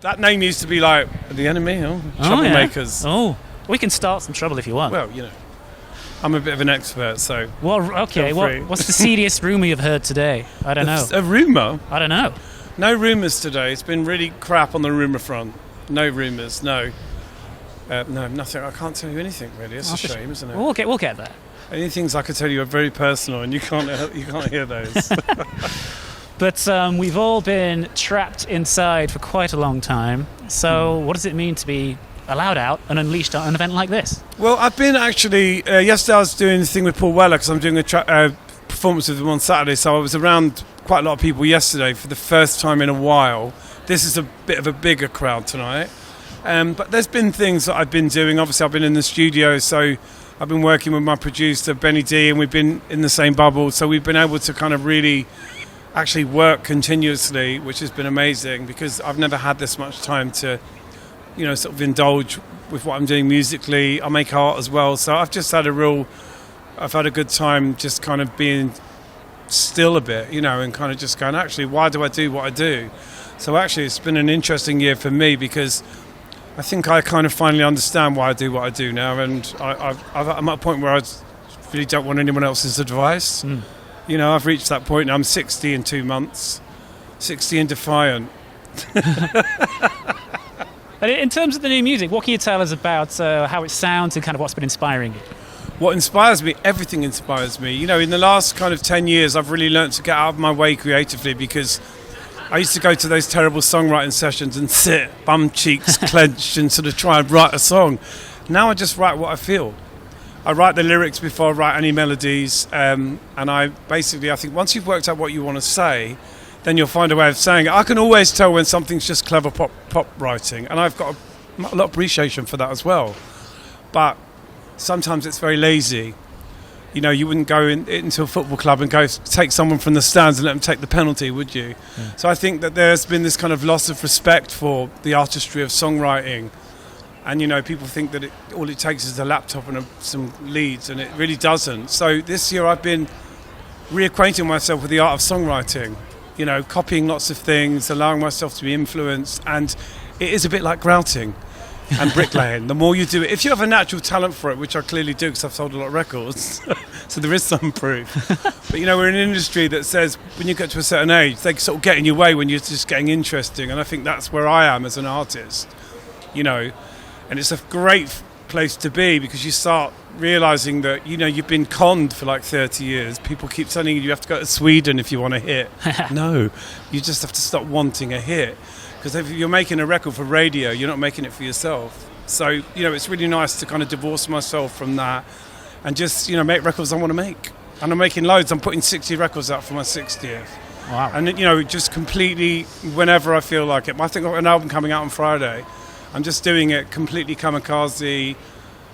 That name used to be like The Enemy, Troublemakers. Yeah. Oh, we can start some trouble if you want. Well, I'm a bit of an expert, so... Well, okay, what's the seediest rumour you've heard today? I don't know. A rumour? I don't know. No rumours today. It's been really crap on the rumour front. No rumours, no. No, nothing. I can't tell you anything, really. It's a shame, isn't it? We'll get there. Any things I could tell you are very personal, and you can't hear those. But we've all been trapped inside for quite a long time. So what does it mean to be allowed out and unleashed on an event like this? Well, I've been actually... yesterday I was doing the thing with Paul Weller, because I'm doing a performance with him on Saturday, so I was around quite a lot of people yesterday for the first time in a while. This is a bit of a bigger crowd tonight. But there's been things that I've been doing. Obviously, I've been in the studio, so I've been working with my producer, Benny D, and we've been in the same bubble. So we've been able to kind of really actually work continuously, which has been amazing, because I've never had this much time to, sort of indulge with what I'm doing musically. I make art as well. So I've had a good time just kind of being still a bit, and kind of just going, actually, why do I do what I do? So actually, it's been an interesting year for me, because I think I kind of finally understand why I do what I do now, and I'm at a point where I really don't want anyone else's advice. I've reached that point now. I'm 60 in 2 months, 60 and defiant. In terms of the new music, what can you tell us about how it sounds and kind of what's been inspiring you? What inspires me? Everything inspires me. In the last kind of 10 years, I've really learned to get out of my way creatively, because I used to go to those terrible songwriting sessions and sit, bum cheeks clenched, and sort of try and write a song. Now I just write what I feel. I write the lyrics before I write any melodies, and I think once you've worked out what you want to say, then you'll find a way of saying it. I can always tell when something's just clever pop writing, and I've got a lot of appreciation for that as well. But sometimes it's very lazy. You wouldn't go into a football club and go take someone from the stands and let them take the penalty, would you? Yeah. So I think that there's been this kind of loss of respect for the artistry of songwriting. And, people think that all it takes is a laptop and some leads, and it really doesn't. So this year I've been reacquainting myself with the art of songwriting, copying lots of things, allowing myself to be influenced. And it is a bit like grouting and bricklaying. The more you do it, if you have a natural talent for it, which I clearly do because I've sold a lot of records, so there is some proof. But we're in an industry that says when you get to a certain age, they sort of get in your way when you're just getting interesting, and I think that's where I am as an artist, and it's a great place to be, because you start realising that you've been conned for like 30 years. People keep telling you have to go to Sweden if you want a hit. No, you just have to stop wanting a hit. Because if you're making a record for radio, you're not making it for yourself. So, it's really nice to kind of divorce myself from that and just, make records I want to make. And I'm making loads. I'm putting 60 records out for my 60th. Wow. And, just completely, whenever I feel like it. I think I've got an album coming out on Friday. I'm just doing it completely kamikaze,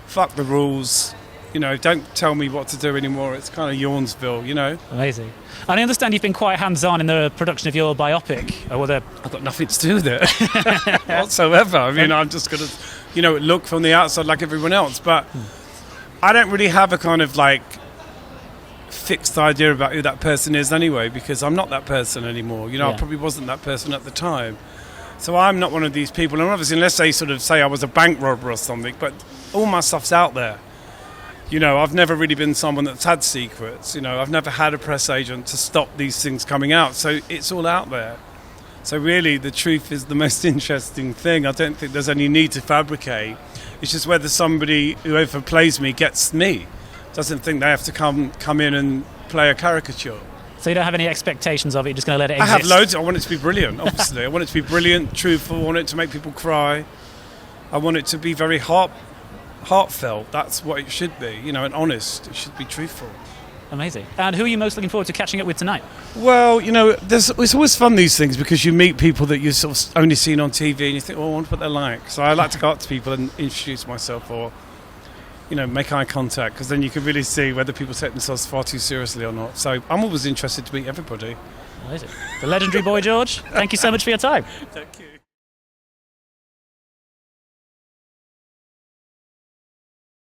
fuck the rules. Don't tell me what to do anymore. It's kind of Yawnsville, Amazing. And I understand you've been quite hands-on in the production of your biopic. I've got nothing to do with it whatsoever. I mean, I'm just going to, look from the outside like everyone else. But I don't really have a kind of like fixed idea about who that person is anyway, because I'm not that person anymore. I probably wasn't that person at the time. So I'm not one of these people. And obviously, unless they sort of say I was a bank robber or something, but all my stuff's out there. I've never really been someone that's had secrets. I've never had a press agent to stop these things coming out. So it's all out there. So really, the truth is the most interesting thing. I don't think there's any need to fabricate. It's just whether somebody, whoever plays me, gets me. Doesn't think they have to come in and play a caricature. So you don't have any expectations of it, you're just going to let it exist? I have loads. I want it to be brilliant, obviously. I want it to be brilliant, truthful. I want it to make people cry. I want it to be very heartfelt. That's what it should be, and honest. It should be truthful. Amazing. And who are you most looking forward to catching up with tonight? Well, it's always fun, these things, because you meet people that you've sort of only seen on TV and you think, I wonder what they're like. So I like to go up to people and introduce myself, or make eye contact, because then you can really see whether people take themselves far too seriously or not. So I'm always interested to meet everybody. Amazing. The legendary Boy George, thank you so much for your time. Thank you.